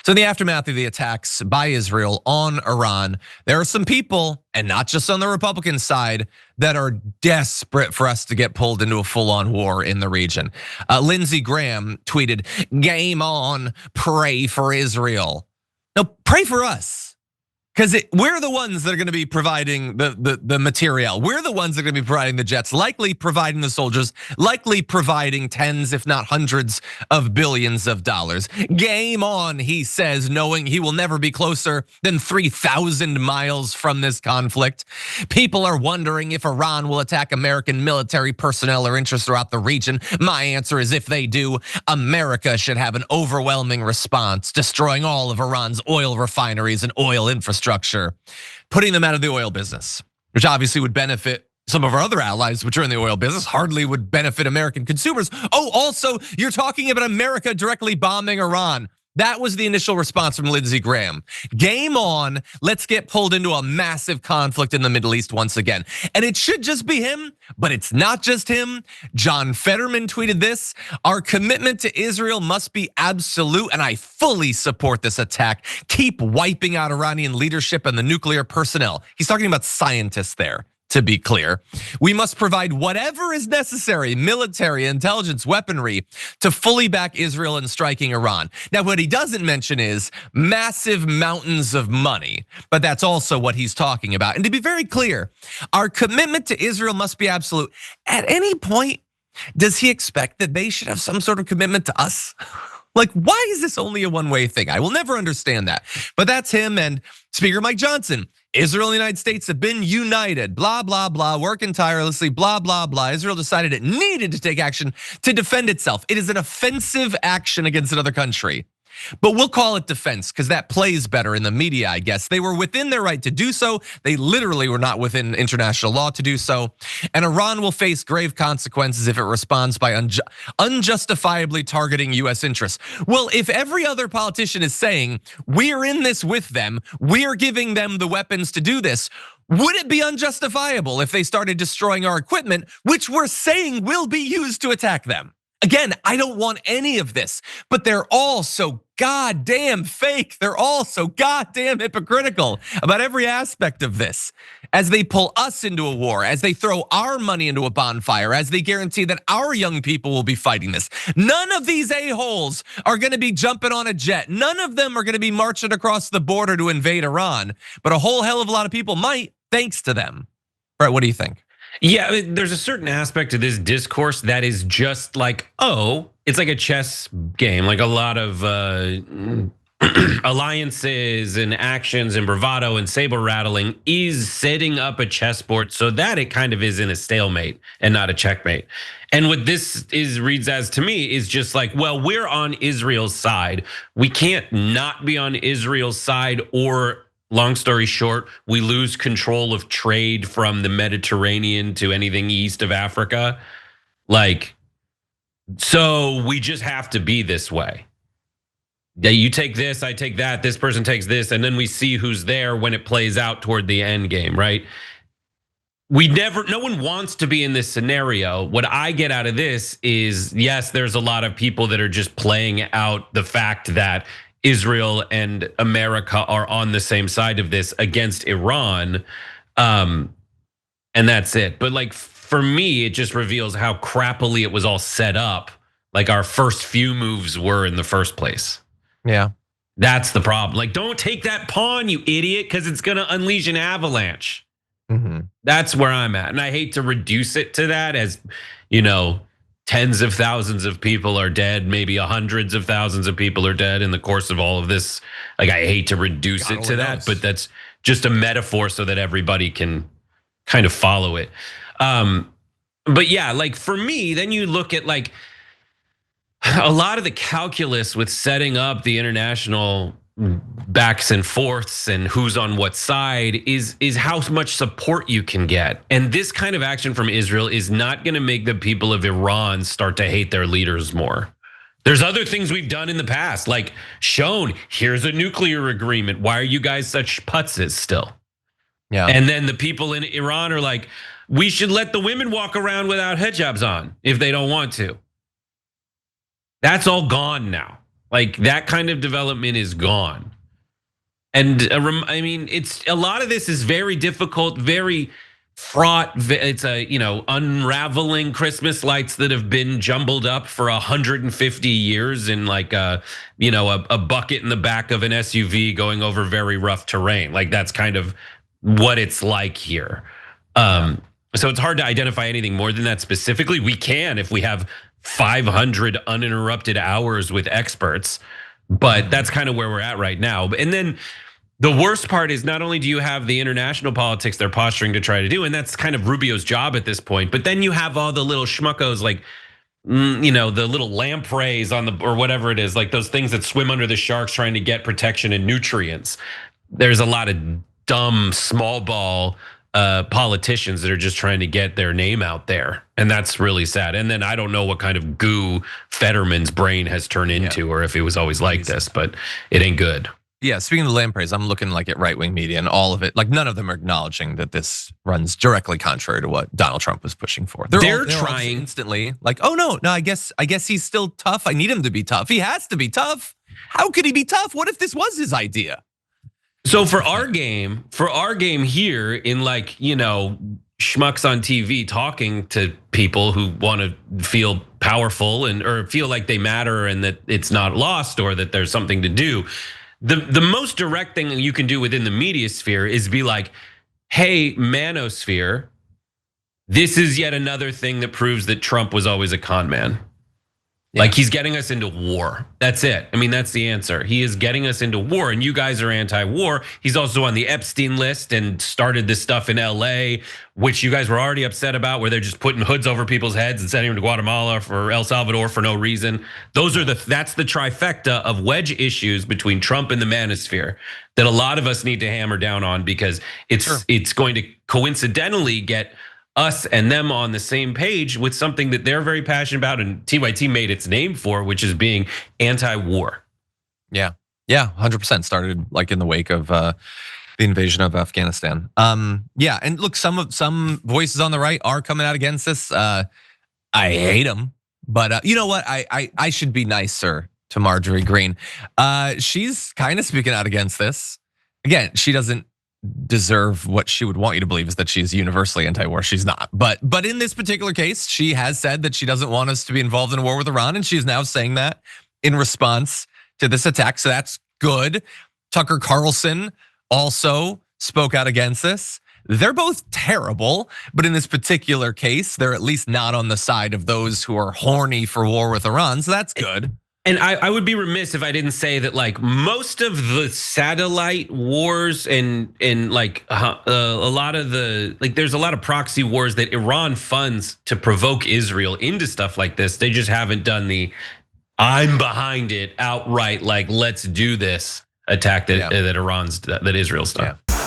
So in the aftermath of the attacks by Israel on Iran, there are some people, and not just on the Republican side, that are desperate for us to get pulled into a full-on war in the region. Lindsey Graham tweeted, "Game on, pray for Israel." No, pray for us. Because we're the ones that are going to be providing the material. We're the ones that are going to be providing the jets, likely providing the soldiers, likely providing tens, if not hundreds of billions of dollars. Game on, he says, knowing he will never be closer than 3,000 miles from this conflict. People are wondering if Iran will attack American military personnel or interests throughout the region. My answer is if they do, America should have an overwhelming response, destroying all of Iran's oil refineries and oil infrastructure, putting them out of the oil business, which obviously would benefit some of our other allies, which are in the oil business, hardly would benefit American consumers. Oh, also, you're talking about America directly bombing Iran. That was the initial response from Lindsey Graham. Game on, let's get pulled into a massive conflict in the Middle East once again. And it should just be him, but it's not just him. John Fetterman tweeted this: "Our commitment to Israel must be absolute, and I fully support this attack. Keep wiping out Iranian leadership and the nuclear personnel." He's talking about scientists there, to be clear. "We must provide whatever is necessary, military, intelligence, weaponry, to fully back Israel in striking Iran." Now, what he doesn't mention is massive mountains of money, but that's also what he's talking about. And to be very clear, our commitment to Israel must be absolute. At any point, does he expect that they should have some sort of commitment to us? Like, why is this only a one-way thing? I will never understand that. But that's him and Speaker Mike Johnson. "Israel and the United States have been united, blah, blah, blah, working tirelessly, blah, blah, blah. Israel decided it needed to take action to defend itself. It is an offensive action against another country. But we'll call it defense because that plays better in the media, I guess. They were within their right to do so. They literally were not within international law to do so. And Iran will face grave consequences if it responds by unjustifiably targeting US interests." Well, if every other politician is saying, we're in this with them, we're giving them the weapons to do this, would it be unjustifiable if they started destroying our equipment, which we're saying will be used to attack them? Again, I don't want any of this, but they're all so goddamn fake. They're all so goddamn hypocritical about every aspect of this. As they pull us into a war, as they throw our money into a bonfire, as they guarantee that our young people will be fighting this. None of these a-holes are gonna be jumping on a jet. None of them are gonna be marching across the border to invade Iran, but a whole hell of a lot of people might, thanks to them. Brett, what do you think? Yeah, there's a certain aspect to this discourse that is just like, oh, it's like a chess game, like a lot of alliances and actions and bravado and saber rattling is setting up a chessboard so that it kind of is in a stalemate and not a checkmate. And what this reads as to me is just like, well, we're on Israel's side. We can't not be on Israel's side, or long story short, we lose control of trade from the Mediterranean to anything east of Africa. Like, so we just have to be this way. Yeah, you take this, I take that, this person takes this, and then we see who's there when it plays out toward the end game, right? No one wants to be in this scenario. What I get out of this is, yes, there's a lot of people that are just playing out the fact that Israel and America are on the same side of this against Iran, and that's it. But like, for me, it just reveals how crappily it was all set up, like our first few moves were in the first place. Yeah. That's the problem. Like, don't take that pawn, you idiot, because it's gonna unleash an avalanche. That's where I'm at. And I hate to reduce it to that, as tens of thousands of people are dead, maybe hundreds of thousands of people are dead in the course of all of this. Like, I hate to reduce it to that, but that's just a metaphor so that everybody can kind of follow it. But yeah, like for me, then you look at like a lot of the calculus with setting up the international backs and forths and who's on what side is how much support you can get. And this kind of action from Israel is not gonna make the people of Iran start to hate their leaders more. There's other things we've done in the past, like shown, here's a nuclear agreement. Why are you guys such putzes still? Yeah. And then the people in Iran are like, we should let the women walk around without hijabs on if they don't want to. That's all gone now. Like that kind of development is gone. And I mean, it's a lot of this is very difficult, very fraught. It's a unraveling Christmas lights that have been jumbled up for 150 years in like a bucket in the back of an SUV going over very rough terrain. Like that's kind of what it's like here. So it's hard to identify anything more than that specifically. We can if we have 500 uninterrupted hours with experts, but that's kind of where we're at right now. And then the worst part is not only do you have the international politics they're posturing to try to do, and that's kind of Rubio's job at this point, but then you have all the little schmuckos like, the little lampreys on or whatever it is, like those things that swim under the sharks trying to get protection and nutrients. There's a lot of dumb small ball politicians that are just trying to get their name out there. And that's really sad. And then I don't know what kind of goo Fetterman's brain has turned into, or if it was always like this, but it ain't good. Yeah, speaking of lampreys, I'm looking like at right-wing media and all of it. Like none of them are acknowledging that this runs directly contrary to what Donald Trump was pushing for. They're trying instantly, like, oh no, I guess he's still tough. I need him to be tough. He has to be tough. How could he be tough? What if this was his idea? So for our game here in like, schmucks on TV talking to people who want to feel powerful or feel like they matter and that it's not lost or that there's something to do. The most direct thing you can do within the media sphere is be like, hey, manosphere, this is yet another thing that proves that Trump was always a con man. Yeah. Like he's getting us into war. That's it. I mean, that's the answer. He is getting us into war, and you guys are anti-war. He's also on the Epstein list and started this stuff in LA, which you guys were already upset about, where they're just putting hoods over people's heads and sending them to Guatemala or El Salvador for no reason. That's the trifecta of wedge issues between Trump and the manosphere that a lot of us need to hammer down on, because it's going to coincidentally get us and them on the same page with something that they're very passionate about and TYT made its name for, which is being anti-war. Yeah, 100% started like in the wake of the invasion of Afghanistan. Yeah, and look, some voices on the right are coming out against this. I hate them, but you know what? I should be nicer to Marjorie Greene. She's kind of speaking out against this. Again, she doesn't deserve what she would want you to believe is that she's universally anti-war. She's not. But in this particular case, she has said that she doesn't want us to be involved in a war with Iran, and she's now saying that in response to this attack. So that's good. Tucker Carlson also spoke out against this. They're both terrible, but in this particular case, they're at least not on the side of those who are horny for war with Iran. So that's good. And I would be remiss if I didn't say that like most of the satellite wars and like a lot of there's a lot of proxy wars that Iran funds to provoke Israel into stuff like this. They just haven't done the I'm behind it outright, like let's do this attack that Israel's done. Yeah.